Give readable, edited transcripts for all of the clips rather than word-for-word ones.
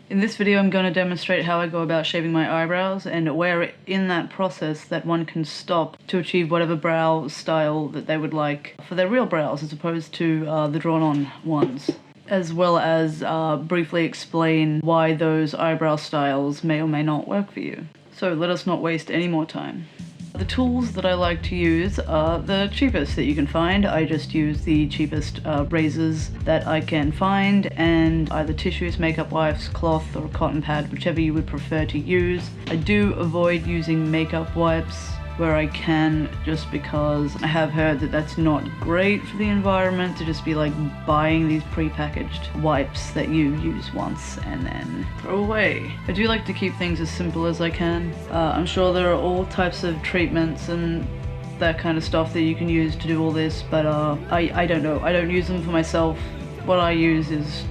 In this video I'm going to demonstrate how I go about shaving my eyebrows and where in that process that one can stop to achieve whatever brow style that they would like for their real brows as opposed to the drawn on ones. As well as briefly explain why those eyebrow styles may or may not work for you. So let us not waste any more time. The tools that I like to use are the cheapest that you can find. I just use the cheapest razors that I can find and either tissues, makeup wipes, cloth or a cotton pad, whichever you would prefer to use. I do avoid using makeup wipes where I can, just because I have heard that that's not great for the environment to just be like buying these pre-packaged wipes that you use once and then throw away. I do like to keep things as simple as I can. I'm sure there are all types of treatments and that kind of stuff that you can use to do all this, but I don't know. I don't use them for myself. What I use is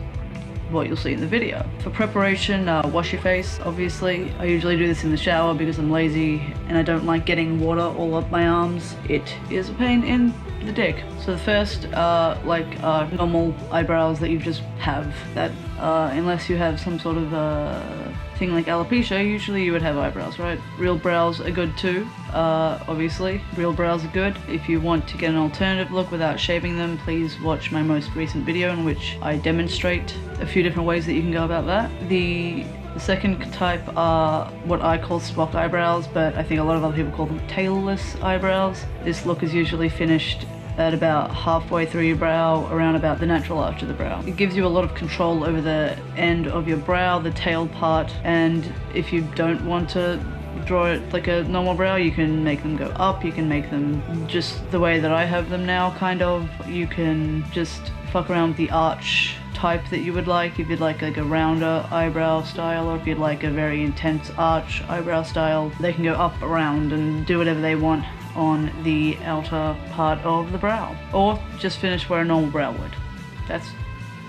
what you'll see in the video. For preparation, wash your face, obviously. I usually do this in the shower because I'm lazy and I don't like getting water all up my arms. It is a pain in the dick. So the first, normal eyebrows that you just have, that unless you have some sort of thing like alopecia, usually you would have eyebrows, right? Real brows are good too, obviously. Real brows are good. If you want to get an alternative look without shaving them, please watch my most recent video in which I demonstrate a few different ways that you can go about that. The second type are what I call Spock eyebrows, but I think a lot of other people call them tailless eyebrows. This look is usually finished at about halfway through your brow, around about the natural arch of the brow. It gives you a lot of control over the end of your brow, the tail part, and if you don't want to draw it like a normal brow, you can make them go up, you can make them just the way that I have them now, kind of. You can just fuck around with the arch type that you would like, if you'd like a rounder eyebrow style, or if you'd like a very intense arch eyebrow style. They can go up, around, and do whatever they want on the outer part of the brow, or just finish where a normal brow would. That's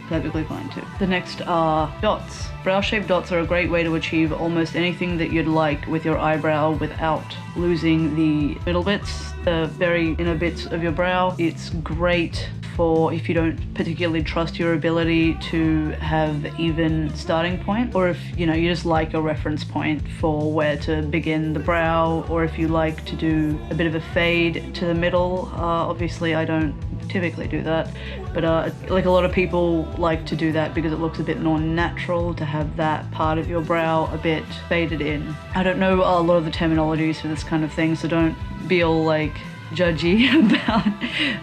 perfectly fine too. The next are dots. Brow shape dots are a great way to achieve almost anything that you'd like with your eyebrow without losing the middle bits, the very inner bits of your brow. It's great for if you don't particularly trust your ability to have even starting point, or if you just like a reference point for where to begin the brow, or if you like to do a bit of a fade to the middle. Obviously I don't typically do that, but like a lot of people like to do that because it looks a bit more natural to have that part of your brow a bit faded in. I don't know a lot of the terminologies for this kind of thing, so don't be all like judgy about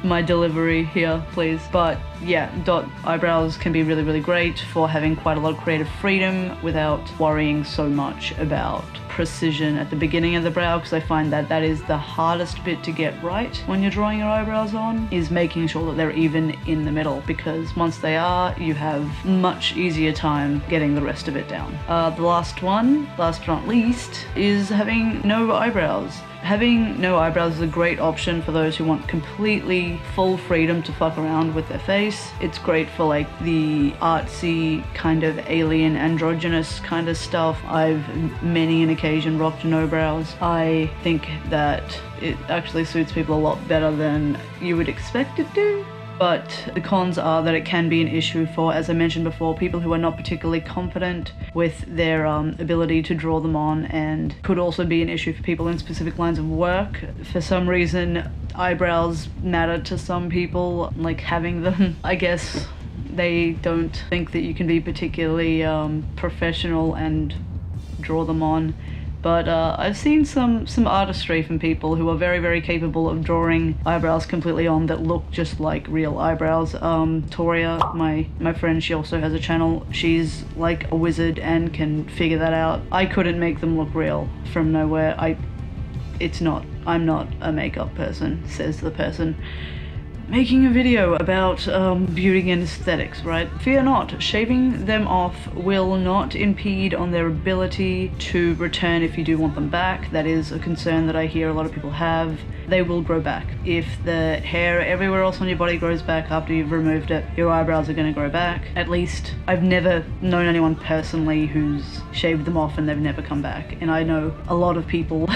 my delivery here, please. But yeah, dot eyebrows can be really great for having quite a lot of creative freedom without worrying so much about precision at the beginning of the brow, because I find that that is the hardest bit to get right when you're drawing your eyebrows on, is making sure that they're even in the middle, because once they are, you have much easier time getting the rest of it down. The last one, last but not least, is having no eyebrows. Having no eyebrows is a great option for those who want completely full freedom to fuck around with their face. It's great for like the artsy kind of alien androgynous kind of stuff. I've many an occasion rocked no brows. I think that it actually suits people a lot better than you would expect it to. But the cons are that it can be an issue for, as I mentioned before, people who are not particularly confident with their ability to draw them on, and could also be an issue for people in specific lines of work. For some reason, eyebrows matter to some people, like having them. I guess they don't think that you can be particularly professional and draw them on. But I've seen some artistry from people who are very capable of drawing eyebrows completely on that look just like real eyebrows. Toria, my friend, she also has a channel. She's like a wizard and can figure that out. I couldn't make them look real from nowhere. I'm not a makeup person, says the person making a video about beauty and aesthetics, right? Fear not, shaving them off will not impede on their ability to return if you do want them back. That is a concern that I hear a lot of people have. They will grow back. If the hair everywhere else on your body grows back after you've removed it, your eyebrows are going to grow back. At least I've never known anyone personally who's shaved them off and they've never come back. And I know a lot of people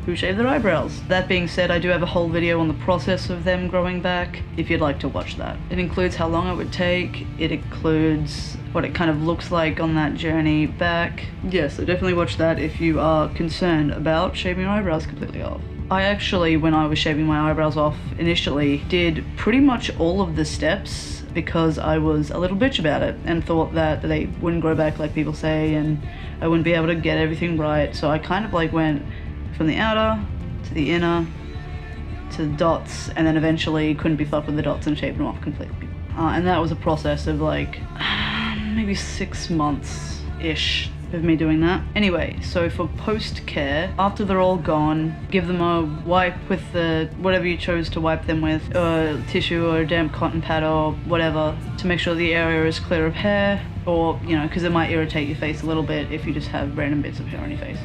who shave their eyebrows. That being said, I do have a whole video on the process of them growing back, if you'd like to watch that. It includes how long it would take, it includes what it kind of looks like on that journey back. Yeah, so definitely watch that if you are concerned about shaving your eyebrows completely off. I actually, when I was shaving my eyebrows off initially, did pretty much all of the steps because I was a little bitch about it and thought that they wouldn't grow back like people say and I wouldn't be able to get everything right. So I kind of like went from the outer to the inner to the dots, and then eventually couldn't be fucked with the dots and shaved them off completely. And that was a process of like maybe 6 months-ish of me doing that. Anyway, so for post-care, after they're all gone, give them a wipe with the whatever you chose to wipe them with, tissue or a damp cotton pad or whatever, to make sure the area is clear of hair, or, you know, because it might irritate your face a little bit if you just have random bits of hair on your face.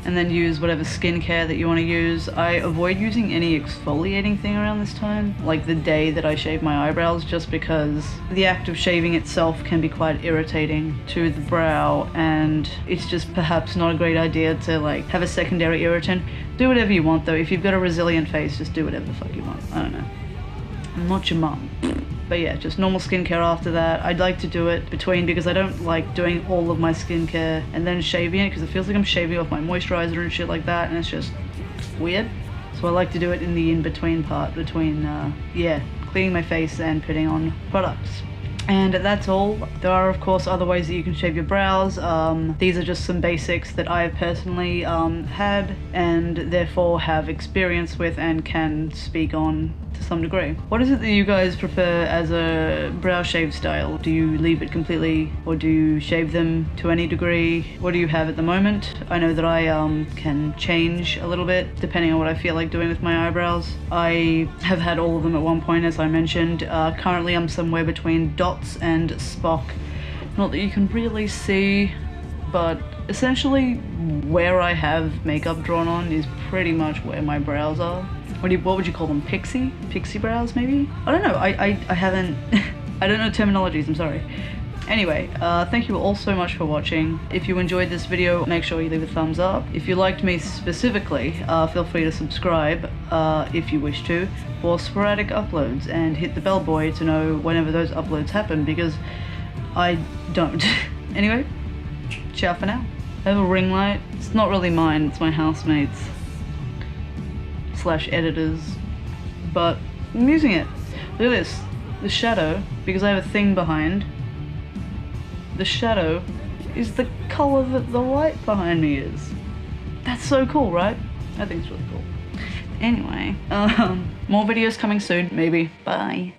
And then use whatever skincare that you want to use. I avoid using any exfoliating thing around this time, like the day that I shave my eyebrows, just because the act of shaving itself can be quite irritating to the brow, and it's just perhaps not a great idea to like have a secondary irritant. Do whatever you want though. If you've got a resilient face, just do whatever the fuck you want. I don't know. I'm not your mum. But yeah, just normal skincare after that. I'd like to do it between, because I don't like doing all of my skincare and then shaving it, because it feels like I'm shaving off my moisturizer and shit like that, and it's just weird. So I like to do it in the in-between part, between, yeah, cleaning my face and putting on products. And that's all. There are of course other ways that you can shave your brows. These are just some basics that I have personally had and therefore have experience with and can speak on to some degree. What is it that you guys prefer as a brow shave style? Do you leave it completely, or do you shave them to any degree? What do you have at the moment? I know that I can change a little bit depending on what I feel like doing with my eyebrows. I have had all of them at one point, as I mentioned. Currently I'm somewhere between dots and Spock. Not that you can really see, but essentially where I have makeup drawn on is pretty much where my brows are. What would you call them? Pixie brows maybe? I don't know, I haven't, I don't know terminologies, I'm sorry. Anyway, thank you all so much for watching. If you enjoyed this video, make sure you leave a thumbs up. If you liked me specifically, feel free to subscribe if you wish to, for sporadic uploads, and hit the bell boy to know whenever those uploads happen, because I don't. Anyway, ciao for now. I have a ring light. It's not really mine, it's my housemate's / editors, but I'm using it. Look at this, the shadow, because I have a thing behind. The shadow is the color that the light behind me is. That's so cool, right? I think it's really cool. Anyway, more videos coming soon, maybe. Bye.